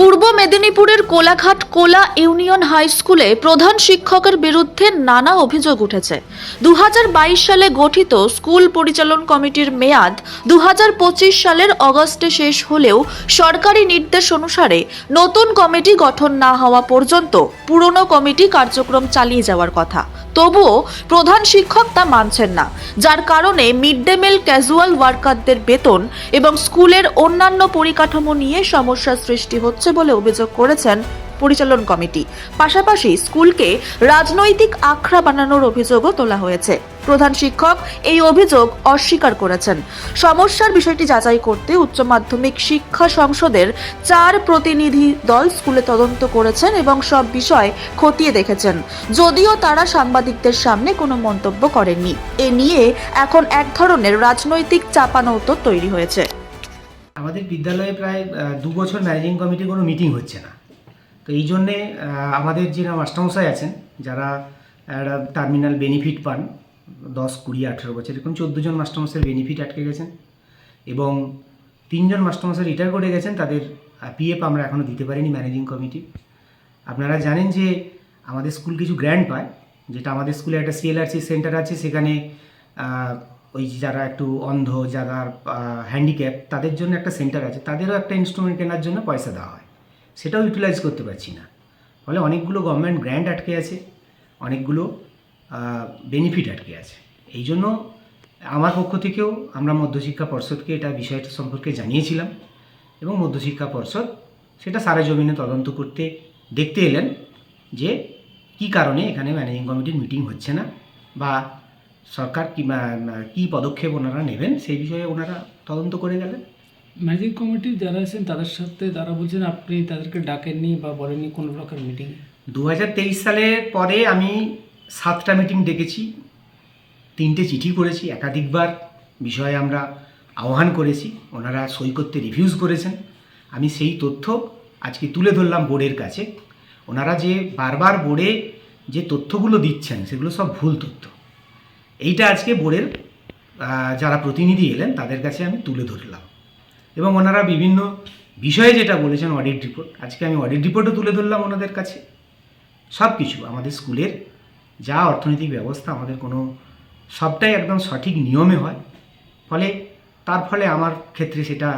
পূর্ব মেদিনীপুরের কোলাঘাট কোলা union high স্কুলে প্রধান শিক্ষকের বিরুদ্ধে নানা অভিযোগ উঠেছে। 2022 সালে গঠিত স্কুল পরিচালন কমিটির মেয়াদ 2025 সালের অগস্টে শেষ হলেও সরকারি নির্দেশ অনুসারে নতুন কমিটি গঠন না হওয়া পর্যন্ত পুরনো কমিটি কার্যক্রম চালিয়ে যাওয়ার কথা। তবুও প্রধান শিক্ষক তা মানছেন না, যার কারণে মিড ডে মিল ক্যাজুয়াল ওয়ার্কারদের বেতন এবং স্কুলের অন্যান্য পরিকাঠামো নিয়ে সমস্যার সৃষ্টি হচ্ছে বলে অভিযোগ করেছেন পরিচালন কমিটি। পাশাপাশি স্কুলকে রাজনৈতিক আখড়া বানানোর অভিযোগও তোলা হয়েছে। প্রধান শিক্ষক এই অভিযোগ অস্বীকার করেছেন। সমস্যার বিষয়টি যাচাই করতে উচ্চ মাধ্যমিক শিক্ষা সংসদের 4 প্রতিনিধি দল স্কুলে তদন্ত করেছেন এবং সব বিষয় খতিয়ে দেখেছেন, যদিও তারা সাংবাদিকদের সামনে কোনো মন্তব্য করেননি। এ নিয়ে এখন এক ধরনের রাজনৈতিক চাপানউতোর তৈরি হয়েছে। আমাদের বিদ্যালয়ে প্রায় 2 বছর ম্যানেজিং কমিটি কোনো মিটিং হচ্ছে না। তো এই জন্যে আমাদের যারা মাস্টারমশাই আছেন, যারা টার্মিনাল বেনিফিট পান 10, 20, 18 বছর, এরকম 14 জন মাস্টারমশাইয়ের বেনিফিট আটকে গেছেন এবং 3 জন মাস্টারমশাই রিটায়ার করে গেছেন। তাদের পিএফ আমরা এখনও দিতে পারিনি ম্যানেজিং কমিটি। আপনারা জানেন যে আমাদের স্কুল কিছু গ্র্যান্ট পায়, যেটা আমাদের স্কুলে একটা সিএলআরসি সেন্টার আছে, সেখানে ওই যারা একটু অন্ধ, যারা হ্যান্ডিক্যাপ, তাদের জন্য একটা সেন্টার আছে, তাদেরও একটা ইনস্ট্রুমেন্ট কেনার জন্য পয়সা দেওয়া হয়, সেটাও ইউটিলাইজ করতে পারছি না। ফলে অনেকগুলো গভর্নমেন্ট গ্র্যান্ট আটকে আছে, অনেকগুলো বেনিফিট আটকে আছে। এই জন্য আমার পক্ষ থেকেও আমরা মধ্যশিক্ষা পর্ষদকে এটা বিষয়টা সম্পর্কে জানিয়েছিলাম এবং মধ্যশিক্ষা পর্ষদ সেটা সারা জমিনে তদন্ত করতে দেখতে এলেন যে কি কারণে এখানে ম্যানেজিং কমিটির মিটিং হচ্ছে না বা সরকার কী পদক্ষেপ ওনারা নেবেন সেই বিষয়ে ওনারা তদন্ত করে গেলেন। ম্যানেজিং কমিটির যারা আছেন তাদের সাথে তারা বলছেন আপনি তাদেরকে ডাকেননি বা বলেননি কোনো প্রকার মিটিং। 2023 সালের পরে আমি 7টা মিটিং ডেকেছি, 3টে চিঠি করেছি, একাধিকবার বিষয়ে আমরা আহ্বান করেছি, ওনারা সই করতে রিফিউজ করেছেন। আমি সেই তথ্য আজকে তুলে ধরলাম বোর্ডের কাছে। ওনারা যে বারবার বোর্ডে যে তথ্যগুলো দিচ্ছেন সেগুলো সব ভুল তথ্য। এইটা আজকে বোর্ডের যারা প্রতিনিধি এলেন তাদের কাছে আমি তুলে ধরলাম এবং ওনারা বিভিন্ন বিষয়ে যেটা বলেছেন অডিট রিপোর্ট, আজকে আমি অডিট রিপোর্টও তুলে ধরলাম ওনাদের কাছে। সব কিছু আমাদের স্কুলের যা অর্থনৈতিক ব্যবস্থা, আমাদের কোনো সবটাই একদম সঠিক নিয়মে হয়। তার ফলে আমার ক্ষেত্রে সেটা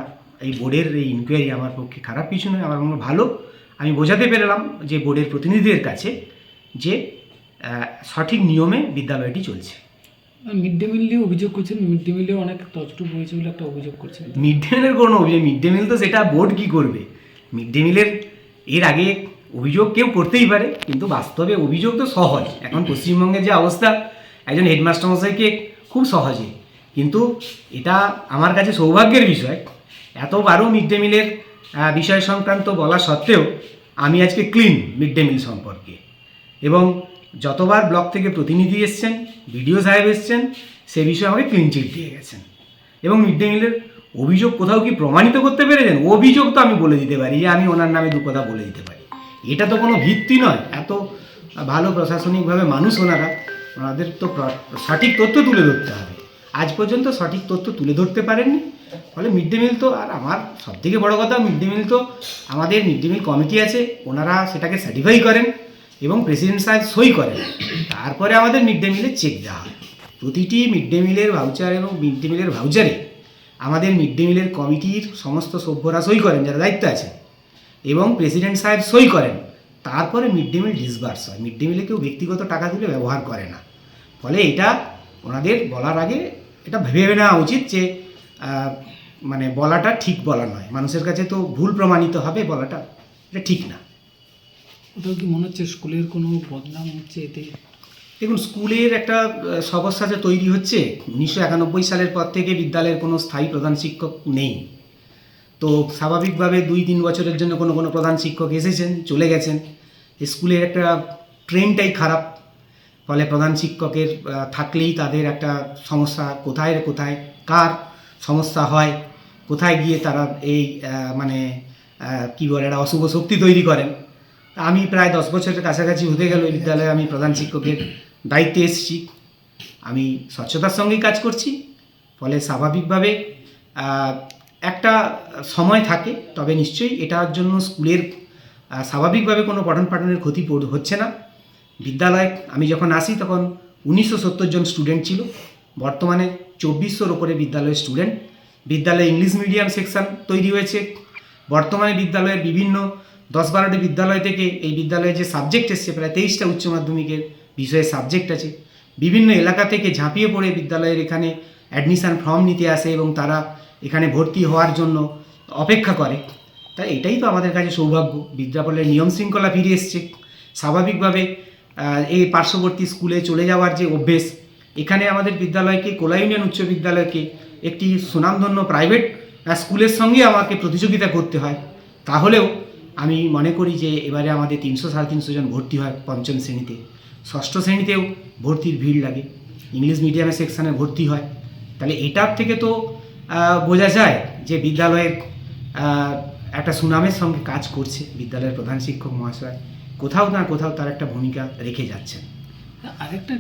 এই বোর্ডের এই ইনকোয়ারি আমার পক্ষে খারাপ কিছু নয়, আমার মনে ভালো। আমি বোঝাতে পেরেলাম যে বোর্ডের প্রতিনিধিদের কাছে যে সঠিক নিয়মে বিদ্যালয়টি চলছে। মিড ডে মিল নিয়ে অভিযোগ করছেন, মিড ডে মিলেও অনেক তছরূপ হয়েছে বলে একটা অভিযোগ করছেন। মিড ডে মিলের কোনো অভিযোগ, মিড ডে মিল তো সেটা বোর্ড কী করবে। মিড ডে মিলের এর আগে অভিযোগ কেউ করতেই পারে, কিন্তু বাস্তবে অভিযোগ তো সহজ। এখন পশ্চিমবঙ্গের যে অবস্থা, একজন হেডমাস্টারমশাইকে খুব সহজে, কিন্তু এটা আমার কাছে সৌভাগ্যের বিষয়, এতবারও মিড ডে মিলের বিষয় সংক্রান্ত বলা সত্ত্বেও আমি আজকে ক্লিন মিড ডে মিল সম্পর্কে। এবং যতবার ব্লক থেকে প্রতিনিধি এসছেন, বিডিও সাহেব এসছেন, সে বিষয়ে আমাকে ক্লিন চিট দিয়ে গেছেন। এবং মিড ডে মিলের অভিযোগ কোথাও কি প্রমাণিত করতে পেরেছেন? অভিযোগ তো আমি বলে দিতে পারি যে আমি ওনার নামে 2 কথা বলে দিতে পারি, এটা তো কোনো ভিত্তি নয়। এত ভালো প্রশাসনিকভাবে মানুষ ওনারা, ওনাদের তো সঠিক তথ্য তুলে ধরতে হবে। আজ পর্যন্ত সঠিক তথ্য তুলে ধরতে পারেননি। ফলে মিড ডে মিল তো, আর আমার সবথেকে বড় কথা, মিড ডে মিল তো আমাদের মিড ডে মিল কমিটি আছে, ওনারা সেটাকে সার্টিফাই করেন এবং প্রেসিডেন্ট সাহেব সই করেন, তারপরে আমাদের মিড ডে মিলের চেক দেওয়া হয়। প্রতিটি মিড ডে মিলের ভাউচার এবং মিড ডে মিলের ভাউচারে আমাদের মিড ডে মিলের কমিটির সমস্ত সভ্যরা সই করেন, যারা দায়িত্ব আছে, এবং প্রেসিডেন্ট সাহেব সই করেন, তারপরে মিড ডে মিল ডিসবার্স হয়। মিড ডে মিলে কেউ ব্যক্তিগত টাকা তুলে ব্যবহার করে না। ফলে এটা ওনাদের বলার আগে এটা ভেবে নেওয়া উচিত যে মানে বলাটা ঠিক বলা নয়, মানুষের কাছে তো ভুল প্রমাণিত হবে বলাটা, এটা ঠিক না। ওটাও কি মনে হচ্ছে স্কুলের কোনো বদনাম হচ্ছে এতে? দেখুন, স্কুলের একটা সমস্যা যে তৈরি হচ্ছে, 1991 সালের পর থেকে বিদ্যালয়ের কোনো স্থায়ী প্রধান শিক্ষক নেই। তো স্বাভাবিকভাবে 2-3 বছরের জন্য কোনো প্রধান শিক্ষক এসেছেন, চলে গেছেন। স্কুলের একটা ট্রেন্ডটাই খারাপ। ফলে প্রধান শিক্ষকের থাকলেই তাদের একটা সমস্যা, কোথায় কোথায় কার সমস্যা হয়, কোথায় গিয়ে তারা এই কী বলে একটা অশুভ শক্তি তৈরি করেন। আমি প্রায় 10 বছরের কাছাকাছি হতে গেল এই বিদ্যালয়ে আমি প্রধান শিক্ষকের দায়িত্বে এসেছি। আমি স্বচ্ছতার সঙ্গেই কাজ করছি। ফলে স্বাভাবিকভাবে একটা সময় থাকে, তবে নিশ্চয়ই এটার জন্য স্কুলের স্বাভাবিকভাবে কোনো পঠন পাঠনের ক্ষতি হচ্ছে না। বিদ্যালয়ে আমি যখন আসি তখন 1970 জন স্টুডেন্ট ছিল, বর্তমানে 2400-র ওপরে বিদ্যালয়ের স্টুডেন্ট। বিদ্যালয়ে ইংলিশ মিডিয়াম সেকশন তৈরি হয়েছে। বর্তমানে বিদ্যালয়ের বিভিন্ন 10-12টি বিদ্যালয় থেকে এই বিদ্যালয়ে যে সাবজেক্ট এসছে, প্রায় 23টা উচ্চ মাধ্যমিকের বিষয়ে সাবজেক্ট আছে। বিভিন্ন এলাকা থেকে ঝাঁপিয়ে পড়ে বিদ্যালয়ের এখানে অ্যাডমিশান ফর্ম নিতে আসে এবং তারা এখানে ভর্তি হওয়ার জন্য অপেক্ষা করে। তাই এটাই তো আমাদের কাছে সৌভাগ্য। বিদ্যালয়ের নিয়ম শৃঙ্খলা ফিরে এসছে। স্বাভাবিকভাবে এই পার্শ্ববর্তী স্কুলে চলে যাওয়ার যে অভ্যেস, এখানে আমাদের বিদ্যালয়কে, কোলা ইউনিয়ন উচ্চ বিদ্যালয়কে একটি সুনামধন্য প্রাইভেট স্কুলের সঙ্গে আমাকে প্রতিযোগিতা করতে হয়। তাহলেও আমি মনে করি যে এবারে আমাদের 300-350 জন ভর্তি হয় পঞ্চম শ্রেণীতে। ষষ্ঠ শ্রেণীতেও ভর্তির ভিড় লাগে, ইংলিশ মিডিয়ামের সেকশানে ভর্তি হয়। তাহলে এটার থেকে তো বোঝা যায় যে বিদ্যালয়ের একটা সুনামের সঙ্গে কাজ করছে বিদ্যালয়ের প্রধান শিক্ষক মহাশয়। কোথাও না কোথাও তার একটা ভূমিকা রেখে যাচ্ছেন। আরেকটা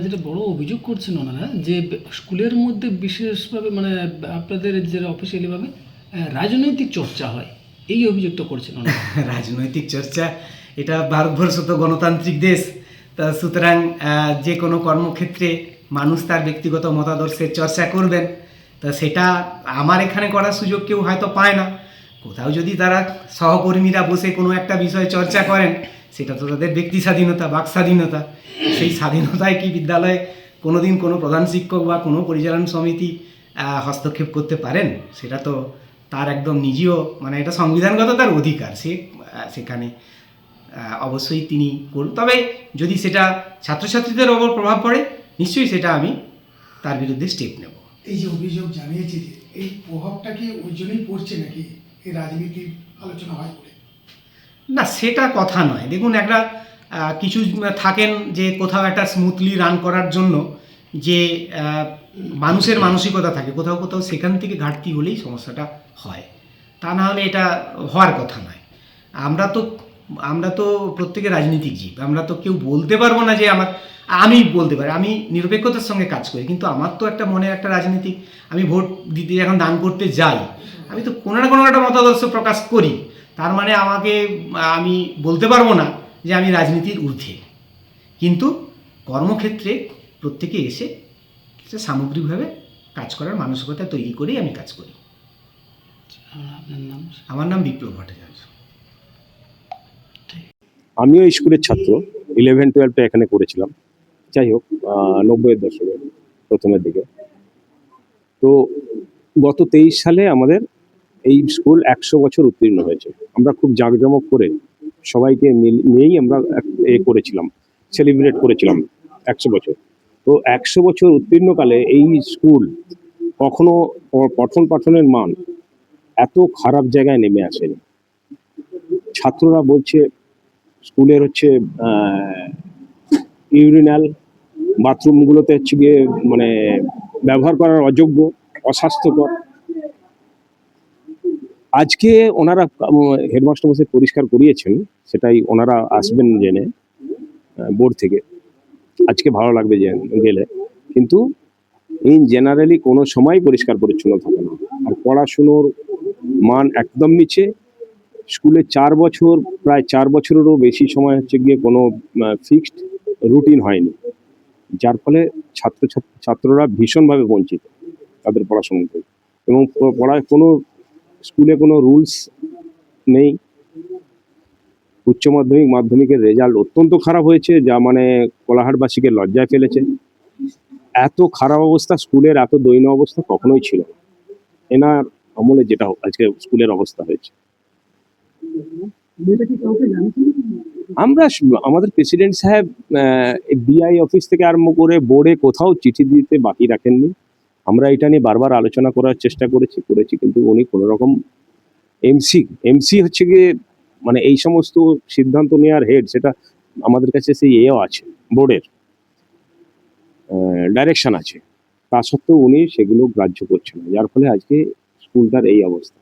যেটা বড় অভিযোগ করছেন ওনারা, যে স্কুলের মধ্যে বিশেষভাবে মানে আপনাদের যে অফিসিয়ালিভাবে রাজনৈতিক চর্চা হয়, এই অভিযোগটা করছেন ওনারা। রাজনৈতিক চর্চা, এটা ভারতবর্ষ তো গণতান্ত্রিক দেশ, তা সুতরাং যে কোনো কর্মক্ষেত্রে মানুষ তার ব্যক্তিগত মতাদর্শের চর্চা করবেন। তা সেটা আমার এখানে করার সুযোগ কেউ হয়তো পায় না। কোথাও যদি তারা সহকর্মীরা বসে কোনো একটা বিষয়ে চর্চা করেন, সেটা তো তাদের ব্যক্তি স্বাধীনতা, বাক স্বাধীনতা। সেই স্বাধীনতায় কি বিদ্যালয়ে কোনো দিন কোনো প্রধান শিক্ষক বা কোনো পরিচালন সমিতি হস্তক্ষেপ করতে পারেন? সেটা তো তার একদম নিজেও, মানে এটা সংবিধানগত তার অধিকার, সে সেখানে অবশ্যই তিনি করুন। তবে যদি সেটা ছাত্রছাত্রীদের ওপর প্রভাব পড়ে, নিশ্চয়ই সেটা আমি তার বিরুদ্ধে স্টেপ নেব। এই যে অভিযোগ জানিয়েছে, যে এই প্রভাবটা কি ওই জন্যই পড়ছে নাকি এই রাজনীতির আলোচনা হয় বলে? না, সেটা কথা নয়। দেখুন, একটা কিছু থাকেন যে কোথাও একটা স্মুথলি রান করার জন্য যে মানুষের মানসিকতা থাকে, কোথাও কোথাও সেখান থেকে ঘাটতি হলেই সমস্যাটা হয়। তা না হলে এটা হওয়ার কথা নয়। আমরা তো প্রত্যেকে রাজনীতিক জীব। আমরা তো কেউ বলতে পারবো না যে আমি বলতে পারি আমি নিরপেক্ষতার সঙ্গে কাজ করি, কিন্তু আমার তো একটা মনে একটা রাজনীতিক, আমি ভোট দিতে যখন দান করতে যাই, আমি তো কোনো না কোনো একটা মতাদর্শ প্রকাশ করি। তার মানে আমি বলতে পারবো না যে আমি রাজনীতির ঊর্ধ্বে। কিন্তু কর্মক্ষেত্রে প্রত্যেকে এসে সামগ্রিকভাবে কাজ করার মানসিকতা তৈরি করেই আমি কাজ করি। আপনার নাম? আমার নাম বিপ্লব ভট্টাচার্য। আমিও স্কুলের ছাত্র, 11-12টা এখানে করেছিলাম। যাই হোক, 90-এর দশকে প্রথমের দিকে। তো গত 23 সালে আমাদের এই স্কুল 100 বছর উত্তীর্ণ হয়েছে। আমরা খুব জাঁকজমক করে সবাইকে নিয়েই আমরা করেছিলাম, সেলিব্রেট করেছিলাম 100 বছর। তো 100 বছর উত্তীর্ণকালে এই স্কুল কখনো পঠন পাঠনের মান এত খারাপ জায়গায় নেমে আসেনি। ছাত্ররা বলছে স্কুলের ইউরিনাল বাথরুমগুলোতে গিয়ে মানে ব্যবহার করার অযোগ্য, অস্বাস্থ্যকর। আজকে ওনারা হেডমাস্টার মশাই পরিষ্কার করিয়েছেন, সেটাই ওনারা আসবেন জেনে বোর্ড থেকে। আজকে ভালো লাগবে গেলে, কিন্তু ইন জেনারেলি কোনো সময় পরিষ্কার পরিচ্ছন্ন থাকে না। আর পড়াশুনোর মান একদম নিচে। স্কুলে 4 বছর, প্রায় 4 বছরেরও বেশি সময় গিয়ে কোনো ফিক্সড রুটিন হয়নি, যার ফলে ছাত্ররা ভীষণভাবে বঞ্চিত তাদের পড়াশোনা থেকে। এবং কোনো স্কুলে কোনো রুলস নেই। উচ্চ মাধ্যমিক, মাধ্যমিকের রেজাল্ট অত্যন্ত খারাপ হয়েছে, যা মানে কোলাহাটবাসীকে লজ্জায় ফেলেছে। এত খারাপ অবস্থা স্কুলের, এত দৈন্য অবস্থা কখনোই ছিল না এনার আমলে, যেটা আজকে স্কুলের অবস্থা হয়েছে। আমরা আমাদের প্রেসিডেন্ট সাহেব বিআই অফিস থেকে আরম্ভ করে বোর্ডে কোথাও চিঠি দিতে বাকি রাখেননি। আমরা এটা নিয়ে বারবার আলোচনা করার চেষ্টা করেছি, কিন্তু উনি কোনো রকম এমসি হচ্ছে গিয়ে মানে এই সমস্ত সিদ্ধান্ত নেওয়ার হেড, সেটা আমাদের কাছে সেই আছে, বোর্ডের ডাইরেকশন আছে। তা সত্ত্বেও উনি সেগুলো গ্রাহ্য করছেন না, যার ফলে আজকে স্কুলটার এই অবস্থা।